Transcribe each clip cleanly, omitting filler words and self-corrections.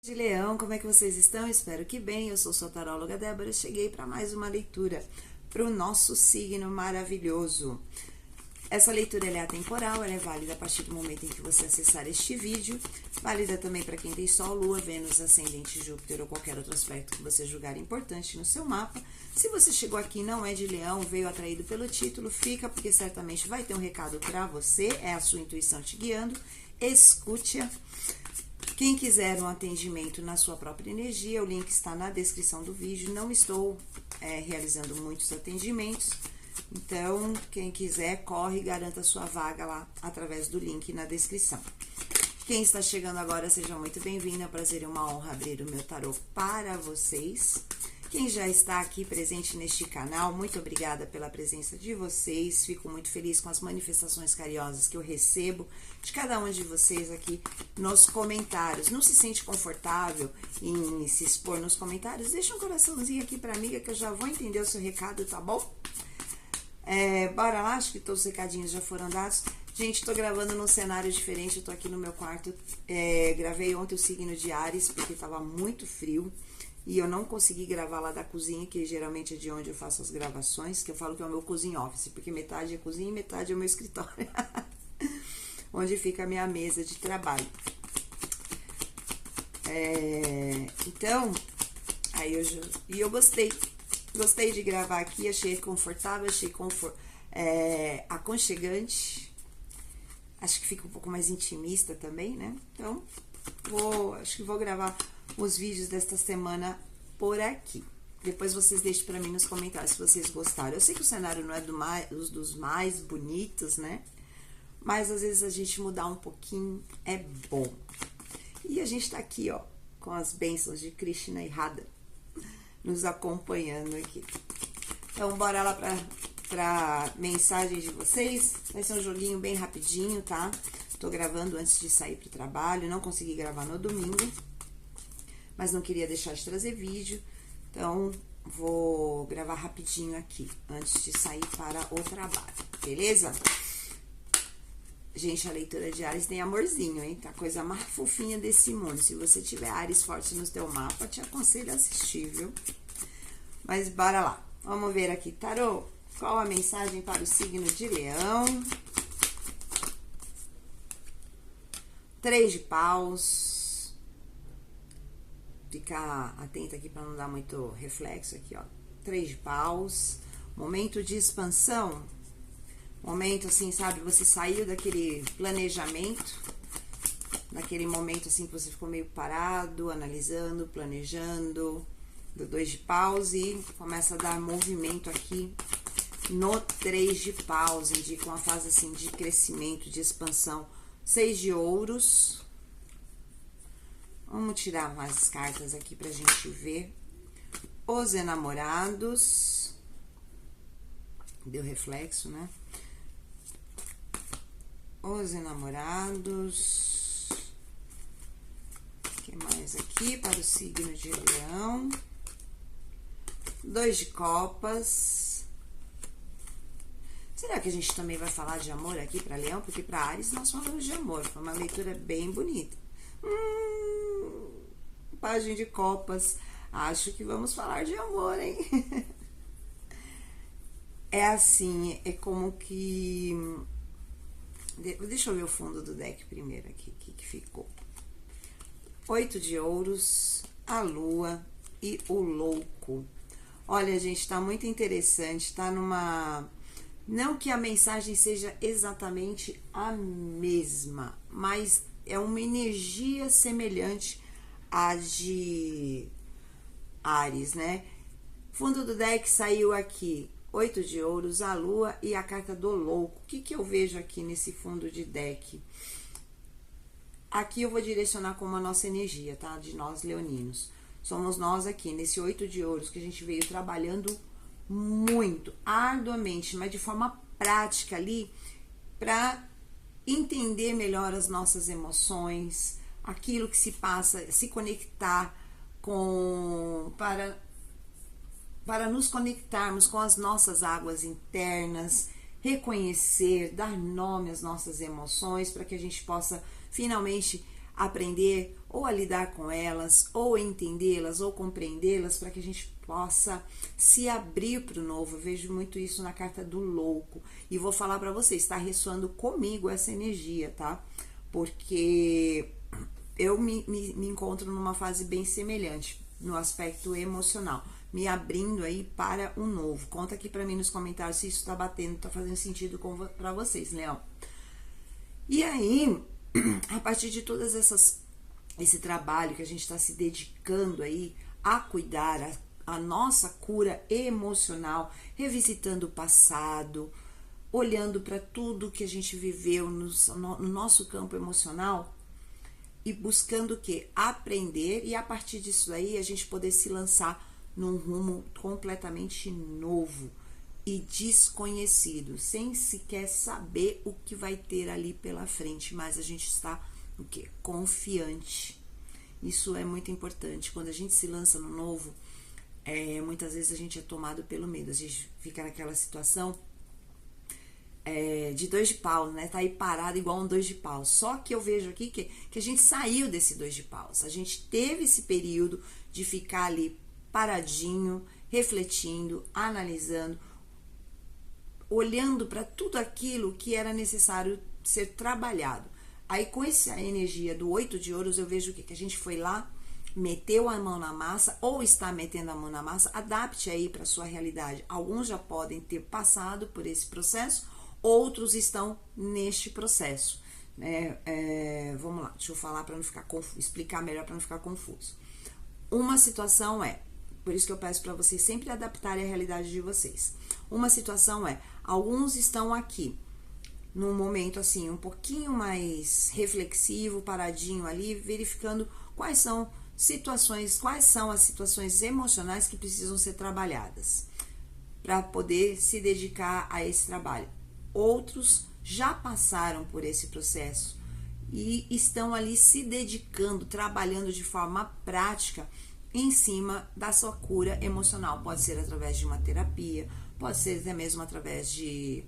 De Leão, como é que vocês estão? Espero que bem. Eu sou sua taróloga Débora. Cheguei para mais uma leitura para o nosso signo maravilhoso. Essa leitura é atemporal, ela é válida a partir do momento em que você acessar este vídeo. Válida também para quem tem Sol, Lua, Vênus, Ascendente, Júpiter ou qualquer outro aspecto que você julgar importante no seu mapa. Se você chegou aqui e não é de Leão, veio atraído pelo título, fica porque certamente vai ter um recado para você. É a sua intuição te guiando. Escute-a. Quem quiser um atendimento na sua própria energia, o link está na descrição do vídeo. Não estou realizando muitos atendimentos, então quem quiser, corre e garanta sua vaga lá através do link na descrição. Quem está chegando agora, seja muito bem-vindo. É um prazer e uma honra abrir o meu tarô para vocês. Quem já está aqui presente neste canal, muito obrigada pela presença de vocês. Fico muito feliz com as manifestações carinhosas que eu recebo de cada um de vocês aqui nos comentários. Não se sente confortável em se expor nos comentários? Deixa um coraçãozinho aqui para amiga que eu já vou entender o seu recado, tá bom? Bora lá, acho que todos os recadinhos já foram dados. Gente, tô gravando num cenário diferente, eu tô aqui no meu quarto. Gravei ontem o signo de Áries, porque tava muito frio. E eu não consegui gravar lá da cozinha, que geralmente é de onde eu faço as gravações, que eu falo que é o meu cozinha office, porque metade é cozinha e metade é o meu escritório. Onde fica a minha mesa de trabalho. Então, aí eu gostei. Gostei de gravar aqui, achei confortável, achei aconchegante. Acho que fica um pouco mais intimista também, né? Então, acho que vou gravar os vídeos desta semana por aqui. Depois vocês deixem para mim nos comentários se vocês gostaram. Eu sei que o cenário não é dos mais bonitos, né? Mas às vezes a gente mudar um pouquinho é bom. E a gente tá aqui, ó, com as bênçãos de Krishna e Radha nos acompanhando aqui. Então, bora lá pra mensagem de vocês. Vai ser um joguinho bem rapidinho, tá? Tô gravando antes de sair pro trabalho, não consegui gravar no domingo, mas não queria deixar de trazer vídeo, então vou gravar rapidinho aqui, antes de sair para o trabalho, beleza? Gente, a leitura de Áries tem amorzinho, hein? Tá a coisa mais fofinha desse mundo. Se você tiver Áries forte no teu mapa, te aconselho a assistir, viu? Mas bora lá. Vamos ver aqui, tarô. Qual a mensagem para o signo de Leão? 3 de paus. Ficar atento aqui para não dar muito reflexo aqui, ó. 3 de paus. Momento de expansão. Momento assim, sabe? Você saiu daquele planejamento. Naquele momento assim que você ficou meio parado, analisando, planejando. Do 2 de paus e começa a dar movimento aqui no 3 de paus. Indica uma fase assim de crescimento, de expansão. 6 de ouros. Vamos tirar mais cartas aqui pra gente ver. Os enamorados. Deu reflexo, né? Os enamorados. O que mais aqui para o signo de Leão? 2 de copas. Será que a gente também vai falar de amor aqui para Leão? Porque para Áries nós falamos de amor. Foi uma leitura bem bonita. Página de copas. Acho que vamos falar de amor, hein? É assim, é como que... Deixa eu ver o fundo do deck primeiro aqui, que ficou. 8 de ouros, a lua e o louco. Olha, gente, tá muito interessante, tá numa... Não que a mensagem seja exatamente a mesma, mas é uma energia semelhante à de Áries, né? Fundo do deck saiu aqui 8 de ouros, a lua e a carta do louco. O que eu vejo aqui nesse fundo de deck? Aqui eu vou direcionar como a nossa energia, tá? De nós leoninos. Somos nós aqui, nesse 8 de ouros, que a gente veio trabalhando muito, arduamente, mas de forma prática ali, para entender melhor as nossas emoções, aquilo que se passa, se conectar com... para nos conectarmos com as nossas águas internas, reconhecer, dar nome às nossas emoções, para que a gente possa finalmente aprender ou a lidar com elas, ou entendê-las, ou compreendê-las, para que a gente possa se abrir para o novo. Eu vejo muito isso na carta do louco. E vou falar para vocês, está ressoando comigo essa energia, tá? Porque eu me encontro numa fase bem semelhante, no aspecto emocional, me abrindo aí para o novo. Conta aqui para mim nos comentários se isso tá batendo, tá fazendo sentido para vocês, Leão. E aí, a partir de todas esse trabalho que a gente está se dedicando aí a cuidar, a nossa cura emocional, revisitando o passado, olhando para tudo que a gente viveu no nosso campo emocional e buscando o quê? Aprender, e a partir disso aí a gente poder se lançar num rumo completamente novo e desconhecido, sem sequer saber o que vai ter ali pela frente, mas a gente está o quê? Confiante. Isso é muito importante. Quando a gente se lança no novo, muitas vezes a gente é tomado pelo medo, a gente fica naquela situação de 2 de paus, né? Tá aí parado igual um 2 de paus. Só que eu vejo aqui que a gente saiu desse 2 de paus. A gente teve esse período de ficar ali paradinho, refletindo, analisando, olhando para tudo aquilo que era necessário ser trabalhado. Aí com essa energia do 8 de ouros, eu vejo que a gente foi lá, meteu a mão na massa, ou está metendo a mão na massa. Adapte aí para sua realidade. Alguns já podem ter passado por esse processo, outros estão neste processo. Vamos lá, deixa eu falar para não ficar confuso, explicar melhor para não ficar confuso. Uma situação por isso que eu peço para vocês sempre adaptarem a realidade de vocês. Uma situação alguns estão aqui, num momento assim, um pouquinho mais reflexivo, paradinho ali, verificando quais são as situações emocionais que precisam ser trabalhadas, para poder se dedicar a esse trabalho. Outros já passaram por esse processo e estão ali se dedicando, trabalhando de forma prática em cima da sua cura emocional. Pode ser através de uma terapia, pode ser até mesmo através de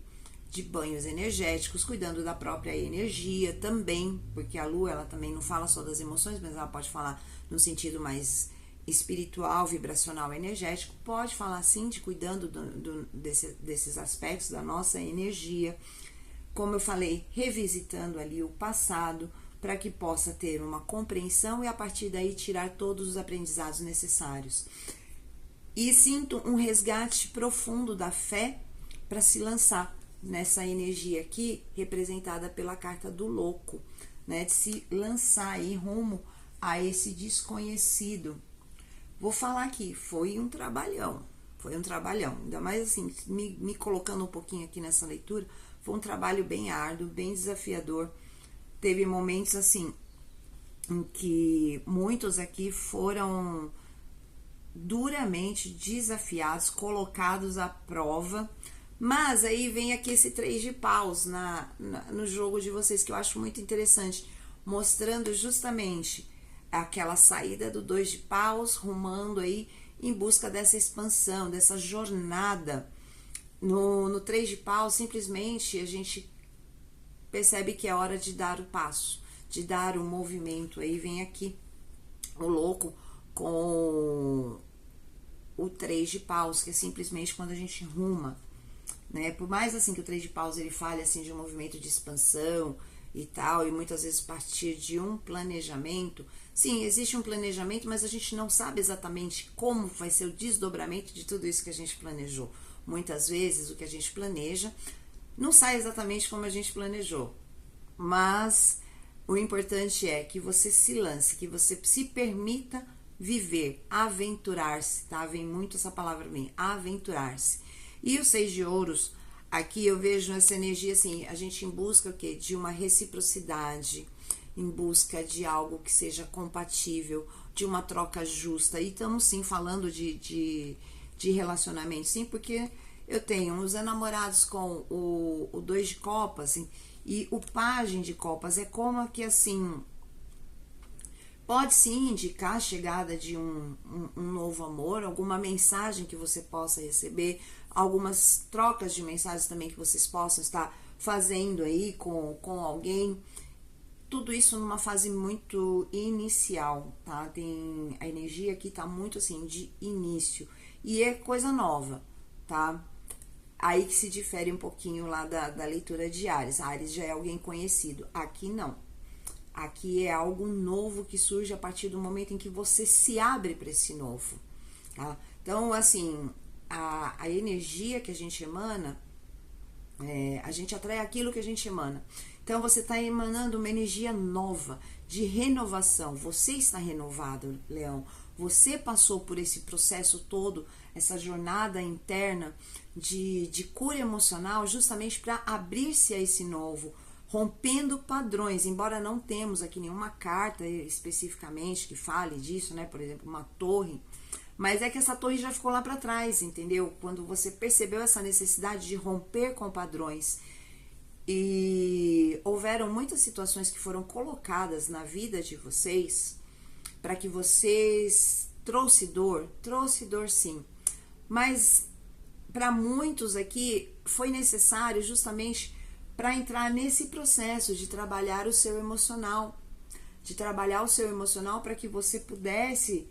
banhos energéticos, cuidando da própria energia também, porque a lua, ela também não fala só das emoções, mas ela pode falar no sentido mais espiritual, vibracional, energético. Pode falar sim de cuidando desses aspectos da nossa energia, como eu falei, revisitando ali o passado, para que possa ter uma compreensão e a partir daí tirar todos os aprendizados necessários. E sinto um resgate profundo da fé para se lançar nessa energia aqui, representada pela carta do louco, né? De se lançar aí rumo a esse desconhecido. Vou falar aqui, foi um trabalhão, ainda mais assim, me colocando um pouquinho aqui nessa leitura, foi um trabalho bem árduo, bem desafiador. Teve momentos assim, em que muitos aqui foram duramente desafiados, colocados à prova, mas aí vem aqui esse 3 de paus no jogo de vocês, que eu acho muito interessante, mostrando justamente aquela saída do 2 de paus, rumando aí em busca dessa expansão, dessa jornada. No 3 de paus, simplesmente a gente percebe que é hora de dar o passo, de dar o movimento. Aí vem aqui o louco com o 3 de paus, que é simplesmente quando a gente ruma, né? Por mais assim que o 3 de paus ele fale assim de um movimento de expansão e tal, e muitas vezes partir de um planejamento. Sim, existe um planejamento, mas a gente não sabe exatamente como vai ser o desdobramento de tudo isso que a gente planejou. Muitas vezes o que a gente planeja não sai exatamente como a gente planejou, mas o importante é que você se lance, que você se permita viver, aventurar-se, tá? Vem muito essa palavra pra mim, aventurar-se. E o 6 de ouros, aqui eu vejo essa energia assim, a gente em busca o quê? De uma reciprocidade, em busca de algo que seja compatível, de uma troca justa. E estamos sim falando de relacionamento, sim, porque eu tenho os enamorados com o 2 de copas, assim, e o pajem de copas é como que assim, pode sim indicar a chegada de um novo amor, alguma mensagem que você possa receber, algumas trocas de mensagens também que vocês possam estar fazendo aí com alguém. tudo isso numa fase muito inicial, tá? A energia aqui tá muito assim, de início. E é coisa nova, tá? Aí que se difere um pouquinho lá da leitura de Áries. Áries já é alguém conhecido. Aqui não. Aqui é algo novo que surge a partir do momento em que você se abre para esse novo, tá? Então, assim, a energia que a gente emana, a gente atrai aquilo que a gente emana. Então, você está emanando uma energia nova, de renovação. Você está renovado, Leão. Você passou por esse processo todo, essa jornada interna de cura emocional, justamente para abrir-se a esse novo, rompendo padrões. Embora não temos aqui nenhuma carta especificamente que fale disso, né? Por exemplo, uma torre. Mas é que essa torre já ficou lá para trás, entendeu? Quando você percebeu essa necessidade de romper com padrões. E houveram muitas situações que foram colocadas na vida de vocês para que vocês trouxe dor sim, mas para muitos aqui foi necessário justamente para entrar nesse processo de trabalhar o seu emocional, para que você pudesse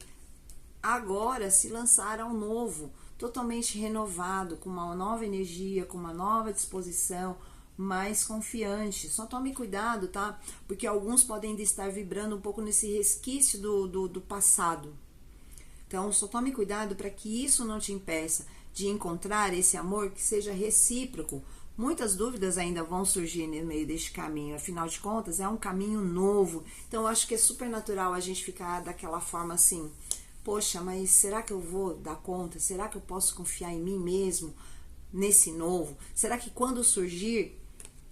agora se lançar ao novo, totalmente renovado, com uma nova energia, com uma nova disposição, mais confiante. Só tome cuidado, tá? Porque alguns podem estar vibrando um pouco nesse resquício do passado. Então, só tome cuidado para que isso não te impeça de encontrar esse amor que seja recíproco. Muitas dúvidas ainda vão surgir no meio deste caminho, afinal de contas, é um caminho novo. Então, eu acho que é super natural a gente ficar daquela forma assim, poxa, mas será que eu vou dar conta? Será que eu posso confiar em mim mesmo nesse novo? Será que quando surgir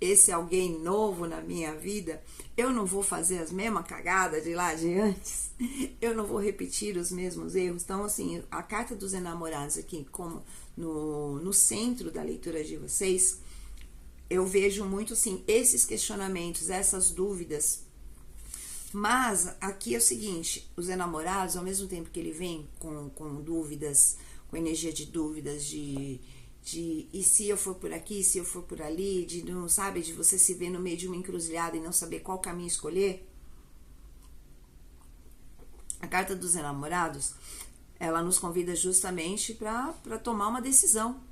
esse alguém novo na minha vida, eu não vou fazer as mesmas cagadas de lá de antes? Eu não vou repetir os mesmos erros? Então, assim, a carta dos enamorados aqui, como no centro da leitura de vocês, eu vejo muito, assim, esses questionamentos, essas dúvidas. Mas aqui é o seguinte, os enamorados, ao mesmo tempo que ele vem com dúvidas, com energia de dúvidas, de e se eu for por aqui, se eu for por ali, de não sabe, de você se ver no meio de uma encruzilhada e não saber qual caminho escolher. A carta dos enamorados, ela nos convida justamente para tomar uma decisão.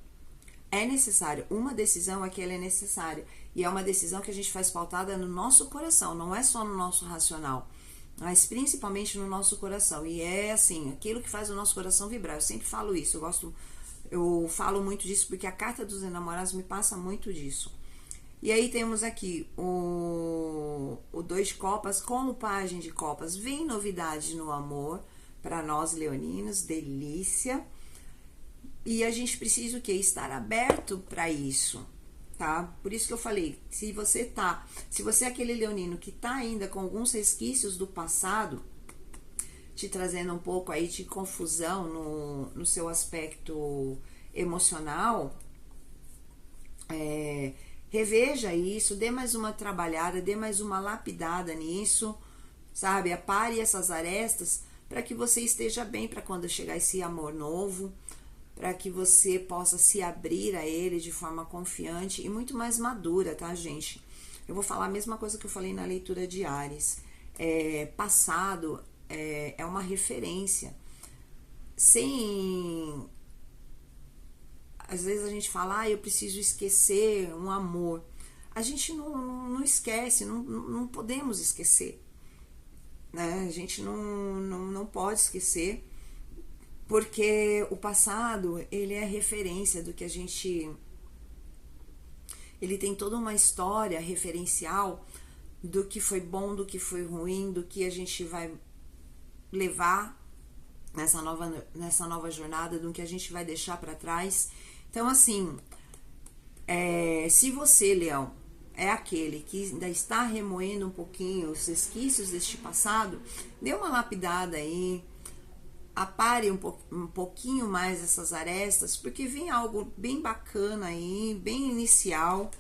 É necessário, uma decisão aqui ela é necessária, e é uma decisão que a gente faz pautada no nosso coração, não é só no nosso racional, mas principalmente no nosso coração. E é assim, aquilo que faz o nosso coração vibrar. Eu sempre falo isso, eu falo muito disso porque a carta dos enamorados me passa muito disso. E aí temos aqui o 2 de copas com o pajem de copas. Vem novidade no amor para nós leoninos, delícia. E a gente precisa o quê? Estar aberto para isso, tá? Por isso que eu falei, se você é aquele leonino que tá ainda com alguns resquícios do passado, te trazendo um pouco aí de confusão no seu aspecto emocional, reveja isso, dê mais uma trabalhada, dê mais uma lapidada nisso, sabe? Apare essas arestas para que você esteja bem para quando chegar esse amor novo, para que você possa se abrir a ele de forma confiante e muito mais madura, tá, gente? Eu vou falar a mesma coisa que eu falei na leitura de Áries. Passado é uma referência. Às vezes a gente fala, eu preciso esquecer um amor. A gente não esquece, não podemos esquecer, né? A gente não pode esquecer, porque o passado, ele é referência do que a gente... Ele tem toda uma história referencial do que foi bom, do que foi ruim, do que a gente vai levar nessa nova jornada, do que a gente vai deixar para trás. Então, assim, se você, Leão, é aquele que ainda está remoendo um pouquinho os resquícios deste passado, dê uma lapidada aí, apare um pouquinho mais essas arestas, porque vem algo bem bacana aí, bem inicial,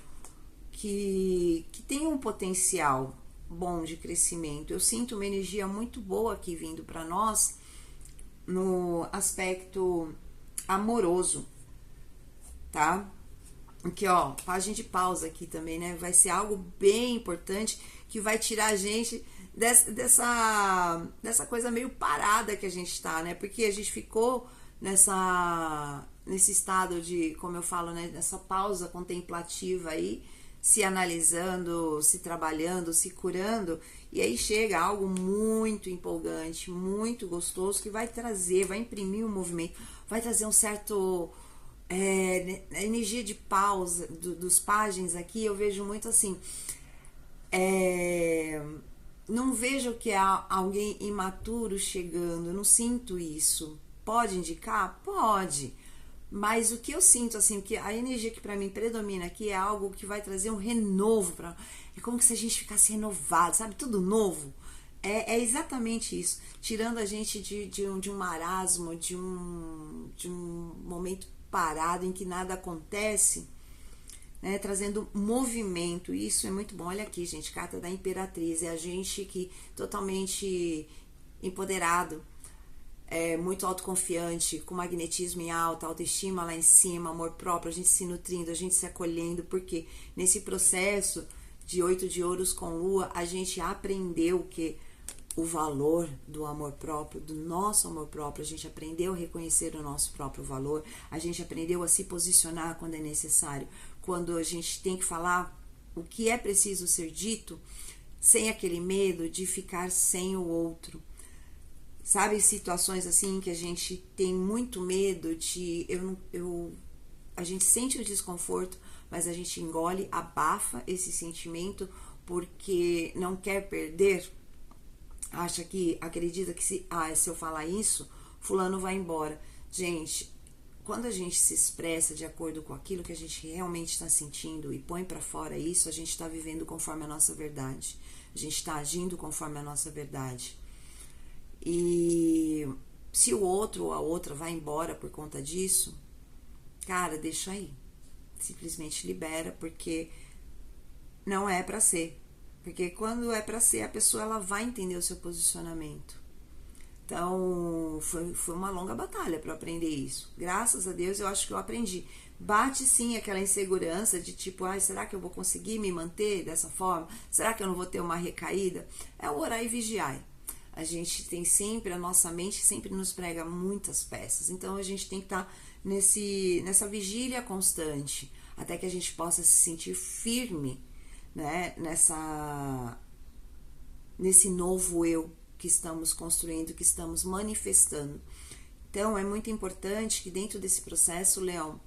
que tem um potencial bom de crescimento. Eu sinto uma energia muito boa aqui vindo para nós no aspecto amoroso, tá? Aqui, ó, página de pausa aqui também, né? Vai ser algo bem importante que vai tirar a gente dessa coisa meio parada que a gente tá, né? Porque a gente ficou nesse estado de, como eu falo, né? Nessa pausa contemplativa aí, se analisando, se trabalhando, se curando, e aí chega algo muito empolgante, muito gostoso, que vai trazer, vai imprimir um movimento, vai trazer um certo energia de pausa dos páginas aqui. Eu vejo muito assim, não vejo que há alguém imaturo chegando, eu não sinto isso. Pode indicar? Pode. Mas o que eu sinto, assim, que a energia que pra mim predomina aqui é algo que vai trazer um renovo pra... É como se a gente ficasse renovado, sabe? Tudo novo. É exatamente isso. Tirando a gente de um marasmo, de um momento parado em que nada acontece, né? Trazendo movimento. Isso é muito bom. Olha aqui, gente, carta da Imperatriz. É a gente que totalmente empoderado, muito autoconfiante, com magnetismo em alta, autoestima lá em cima, amor próprio, a gente se nutrindo, a gente se acolhendo, porque nesse processo de 8 de ouros com lua, a gente aprendeu que o valor do amor próprio, do nosso amor próprio, a gente aprendeu a reconhecer o nosso próprio valor, a gente aprendeu a se posicionar quando é necessário, quando a gente tem que falar o que é preciso ser dito, sem aquele medo de ficar sem o outro. Sabe, situações assim que a gente tem muito medo de... a gente sente o desconforto, mas a gente engole, abafa esse sentimento porque não quer perder. Acredita que se eu falar isso, fulano vai embora. Gente, quando a gente se expressa de acordo com aquilo que a gente realmente está sentindo e põe para fora isso, a gente está vivendo conforme a nossa verdade. A gente está agindo conforme a nossa verdade. E se o outro ou a outra vai embora por conta disso, cara, deixa aí. Simplesmente libera, porque não é pra ser. Porque quando é pra ser, a pessoa ela vai entender o seu posicionamento. Então, foi uma longa batalha para aprender isso. Graças a Deus, eu acho que eu aprendi. Bate sim aquela insegurança de tipo, será que eu vou conseguir me manter dessa forma? Será que eu não vou ter uma recaída? É o orar e vigiar. A gente tem sempre, a nossa mente sempre nos prega muitas peças. Então, a gente tem que estar nessa vigília constante, até que a gente possa se sentir firme, né, nesse novo eu que estamos construindo, que estamos manifestando. Então, é muito importante que dentro desse processo, Leão,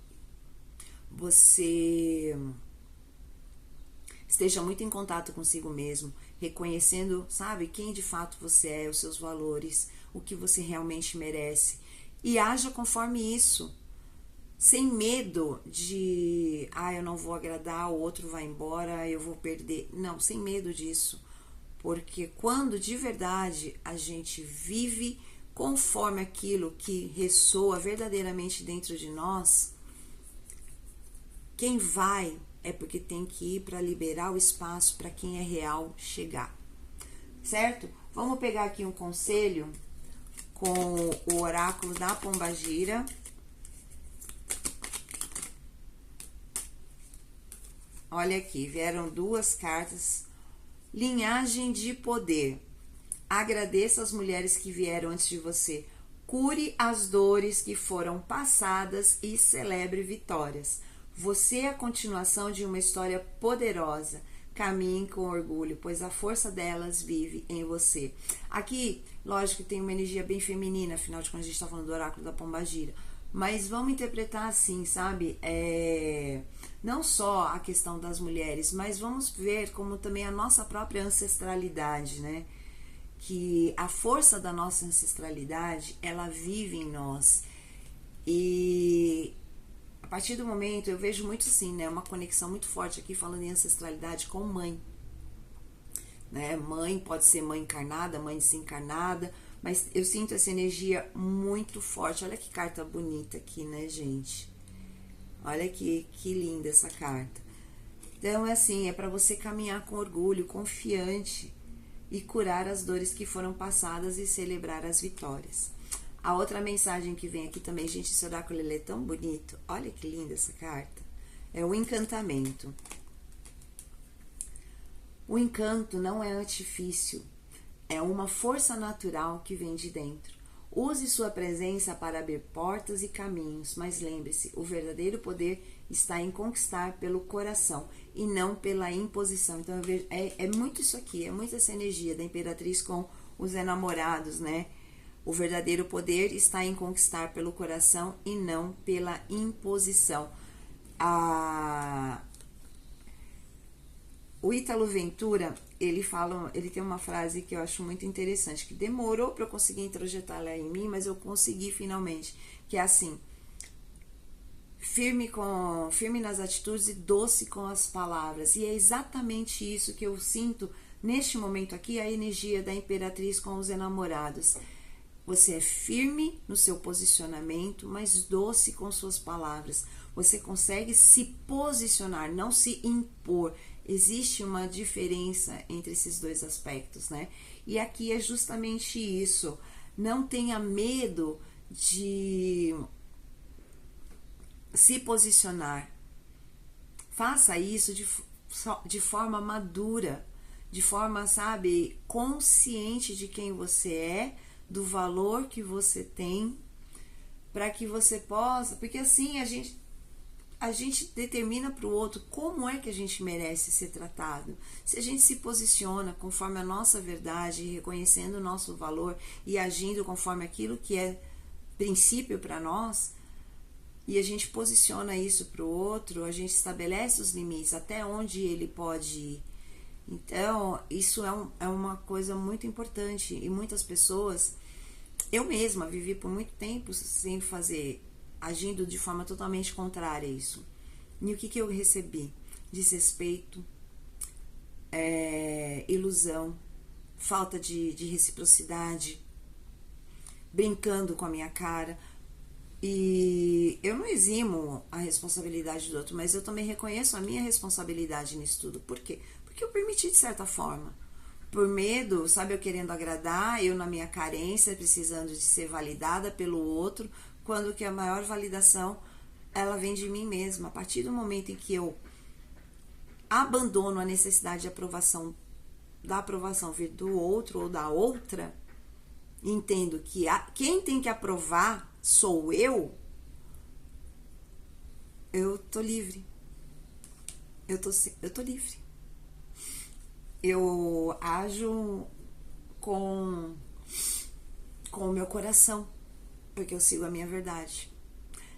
você esteja muito em contato consigo mesmo, reconhecendo, sabe, quem de fato você é, os seus valores, o que você realmente merece, e haja conforme isso, sem medo de, eu não vou agradar, o outro vai embora, eu vou perder. Não, sem medo disso, porque quando de verdade a gente vive conforme aquilo que ressoa verdadeiramente dentro de nós, quem vai é porque tem que ir para liberar o espaço para quem é real chegar, certo? Vamos pegar aqui um conselho com o oráculo da Pombagira. Olha aqui, vieram duas cartas. Linhagem de poder. Agradeça as mulheres que vieram antes de você. Cure as dores que foram passadas e celebre vitórias. Você é a continuação de uma história poderosa. Caminhe com orgulho, pois a força delas vive em você. Aqui, lógico que tem uma energia bem feminina, afinal de contas a gente está falando do oráculo da Pombagira. Mas vamos interpretar assim, sabe? Não só a questão das mulheres, mas vamos ver como também a nossa própria ancestralidade, né? Que a força da nossa ancestralidade, ela vive em nós. E a partir do momento, eu vejo muito assim, né? Uma conexão muito forte aqui, falando em ancestralidade, com mãe. Né? Mãe pode ser mãe encarnada, mãe desencarnada, mas eu sinto essa energia muito forte. Olha que carta bonita aqui, né, gente? Olha que linda essa carta. Então, é assim, é para você caminhar com orgulho, confiante e curar as dores que foram passadas e celebrar as vitórias. A outra mensagem que vem aqui também, gente, esse oráculo ele é tão bonito. Olha que linda essa carta. É o encantamento. O encanto não é artifício, é uma força natural que vem de dentro. Use sua presença para abrir portas e caminhos, mas lembre-se, o verdadeiro poder está em conquistar pelo coração e não pela imposição. Então, é muito isso aqui, é muito essa energia da Imperatriz com os enamorados, né? O verdadeiro poder está em conquistar pelo coração e não pela imposição. O Ítalo Ventura, ele tem uma frase que eu acho muito interessante, que demorou para eu conseguir introjetá-la em mim, mas eu consegui finalmente, que é assim: firme nas atitudes e doce com as palavras. E é exatamente isso que eu sinto neste momento aqui, a energia da Imperatriz com os enamorados. Você é firme no seu posicionamento, mas doce com suas palavras. Você consegue se posicionar, não se impor. Existe uma diferença entre esses dois aspectos, né? E aqui é justamente isso. Não tenha medo de se posicionar. Faça isso de forma madura, de forma, sabe, consciente de quem você é, do valor que você tem, para que você possa, porque assim a gente determina para o outro como é que a gente merece ser tratado. Se a gente se posiciona conforme a nossa verdade, reconhecendo o nosso valor e agindo conforme aquilo que é princípio para nós, e a gente posiciona isso para o outro, a gente estabelece os limites, até onde ele pode ir. Então, isso é uma coisa muito importante, e muitas pessoas, eu mesma vivi por muito tempo sem fazer, agindo de forma totalmente contrária a isso. E o que eu recebi? Desrespeito, ilusão, falta de reciprocidade, brincando com a minha cara. E eu não eximo a responsabilidade do outro, mas eu também reconheço a minha responsabilidade nisso tudo. Por quê? Porque eu permiti de certa forma. Por medo, sabe, eu querendo agradar, eu na minha carência, precisando de ser validada pelo outro, quando que a maior validação, ela vem de mim mesma. A partir do momento em que eu abandono a necessidade de aprovação, da aprovação vir do outro ou da outra, entendo que quem tem que aprovar sou eu tô livre. Eu tô livre. Eu ajo com o meu coração, porque eu sigo a minha verdade.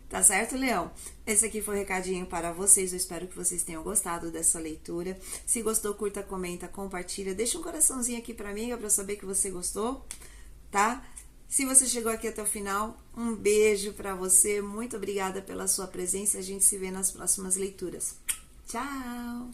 Tá certo, Leão? Esse aqui foi o recadinho para vocês. Eu espero que vocês tenham gostado dessa leitura. Se gostou, curta, comenta, compartilha. Deixa um coraçãozinho aqui pra mim, pra eu saber que você gostou, tá? Se você chegou aqui até o final, um beijo pra você. Muito obrigada pela sua presença. A gente se vê nas próximas leituras. Tchau!